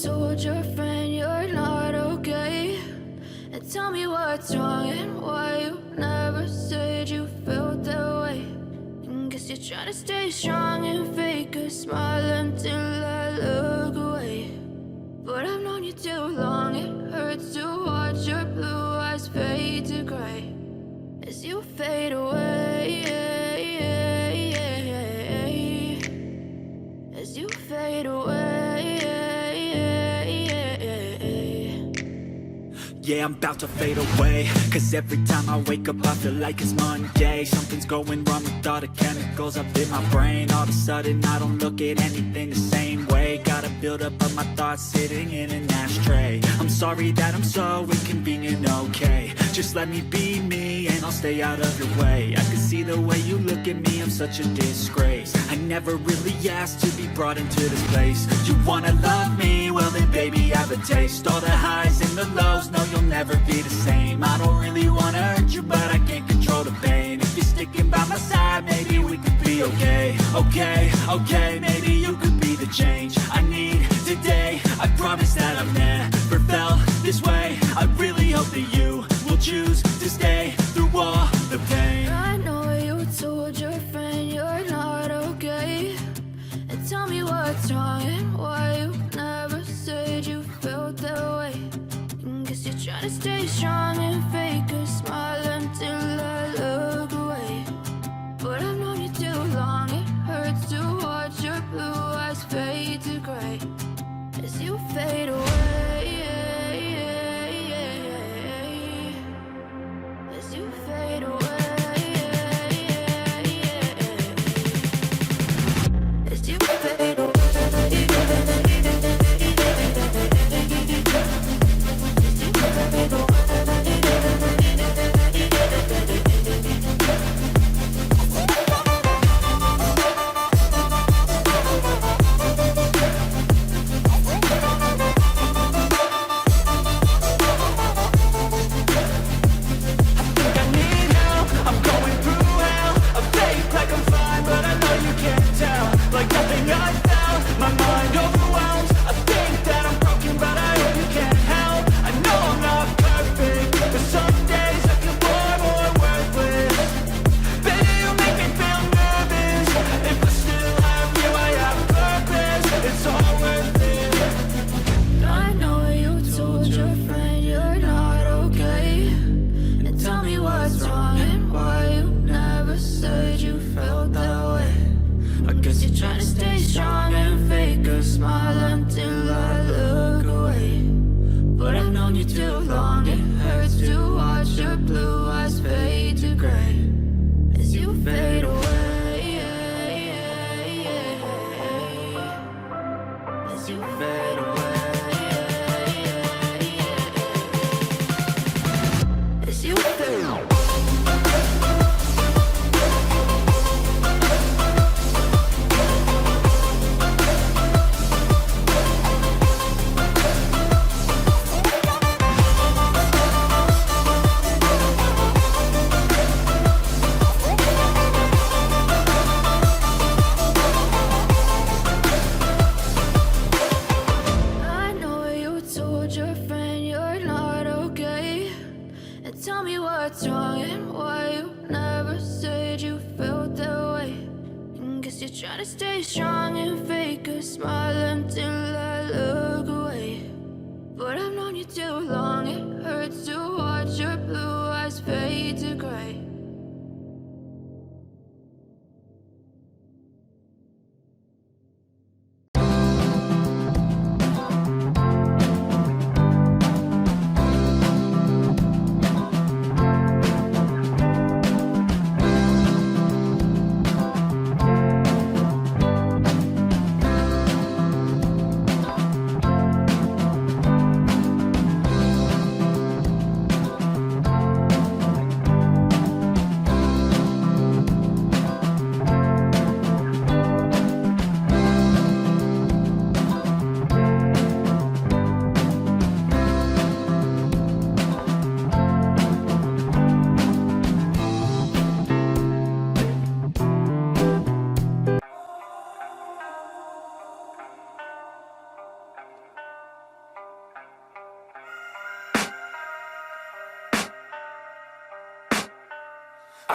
told your friend you're not okay, and tell me what's wrong and why you never said you felt that way. And guess you're trying to stay strong and fake a smile until I look away. But I've known you too long, it hurts to watch your blue eyes fade to gray as you fade away, as you fade away. Yeah, I'm about to fade away, cause every time I wake up I feel like it's Monday. Something's going wrong with all the chemicals up in my brain. All of a sudden I don't look at anything the same way. Got a buildup of my thoughts sitting in an ashtray. I'm sorry that I'm so inconvenient, okay. Just let me be me and I'll stay out of your way. I can see the way you look at me, I'm such a disgrace. I never really asked to be brought into this place. You wanna love me? Well then baby have a taste. All the highs and the lows, no you'll never be the same. I don't really wanna hurt you, but I can't control the pain. If you're sticking by my side, maybe we could be okay. Okay, maybe you could be the change I need today. I promise that I've never felt this way. I really hope that you will choose to stay through all the pain. I know you told your friend you're not okay, and tell me what's wrong and why you never said you felt that way. Guess you're trying to stay strong and fake a smile until I look away. But I've known you too long, it hurts to watch your blue eyes fade to gray as you fade away, as you fade away, as you fade away.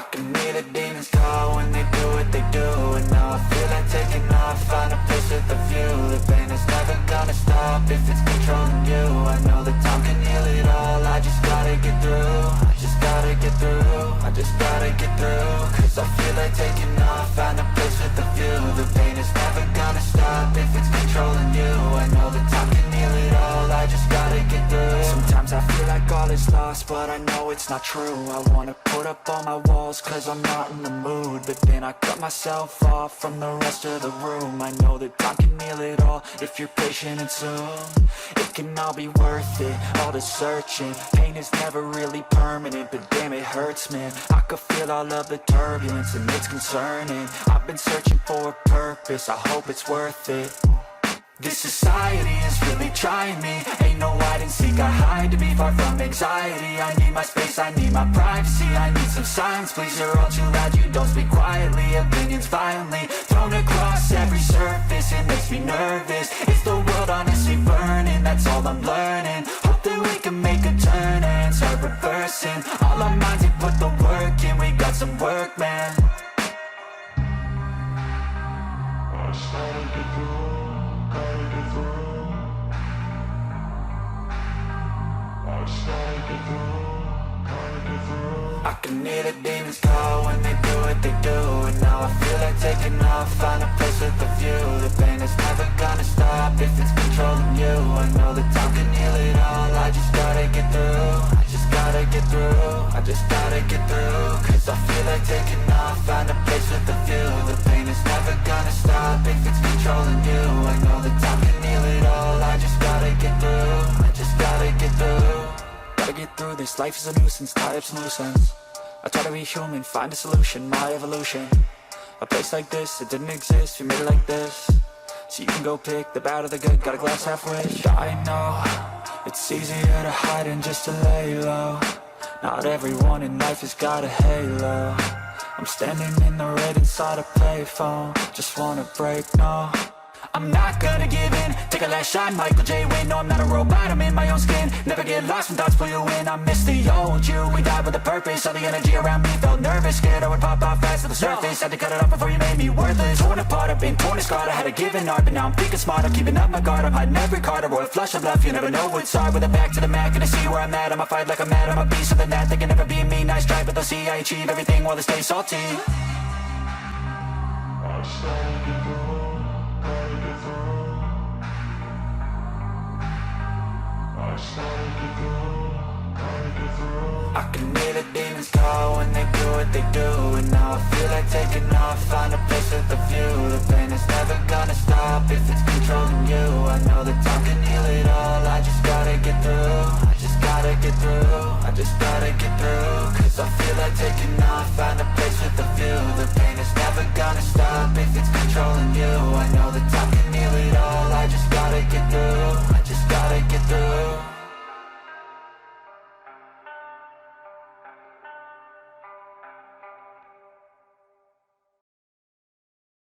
I can hear the demons call when they do what they do. And now I feel like taking off, find a place with a view. The pain is never gonna stop if it's controlling you. I know that time can heal it all, I just gotta get through. I just gotta get through, I just gotta get through. Cause I feel like taking off, find a place with a view. The pain is never gonna stop if it's controlling you. I know that time can heal it all, I just gotta get through. Sometimes I feel like all is lost, but I know it's not true. I wanna put up all my walls cause I'm not in the mood. But then I cut myself off from the rest of the room. I know that time can heal it all if you're patient and soon. It can all be worth it, all the searching. Pain is never really permanent, but damn it hurts, man. I could feel all of the turbulence and it's concerning. I've been searching for a purpose, I hope it's worth it. This society is really trying me. Ain't no hide and seek, I hide to be far from anxiety. I need my space, I need my privacy. I need some silence, please, you're all too loud. You don't speak quietly, opinions violently thrown across every surface. It makes me nervous, is the world honestly burning? That's all I'm learning. Hope that we can make a turn and start reversing. All our minds, we put the work in, we got some work, man. I started to do. I can hear the demons call when they do what they do. And now I feel like taking off, find a place with a view. The pain is never gonna stop if it's controlling you. I know that time can heal it all, I just gotta get through. I just gotta get through, I just gotta get through. Cause I feel like taking off, find a place with a view. The pain is never gonna stop if it's controlling you. I know that time can heal it all, I just gotta get through. I just gotta get through. Gotta get through this, life is a nuisance, tie up some loose ends. I try to be human, find a solution, my evolution. A place like this, it didn't exist, we made it like this. So you can go pick the bad or the good, got a glass halfway. I know, it's easier to hide than just to lay low. Not everyone in life has got a halo. I'm standing in the red inside a payphone. Just wanna break, no, I'm not gonna give in. Take a last shot, Michael J. Win. No, I'm not a robot, I'm in my own skin. Never get lost when thoughts pull you in. I miss the old you, we died with a purpose. All the energy around me felt nervous, scared I would pop off fast to the surface. Had to cut it off before you made me worthless. Torn apart, I've been torn and scarred. I had a given art, but now I'm thinking smart. I'm keeping up my guard, I'm hiding every card. A royal flush of bluff, you never know what's hard. With a back to the mat, gonna see where I'm at. I'ma fight like I'm mad, I'm a beast of the net. They can never be me, nice try, but they'll see I achieve everything while they stay salty. I started to go, gotta get through. I can hear the demons call when they do what they do. And now I feel like taking off, find a place with a view. The pain is never gonna stop if it's controlling you. I know that time can heal it all, I just gotta get through. I just gotta get through, I just gotta get through. Cause I feel like taking off, find a place with a view. The pain is never gonna stop if it's controlling you. I know that time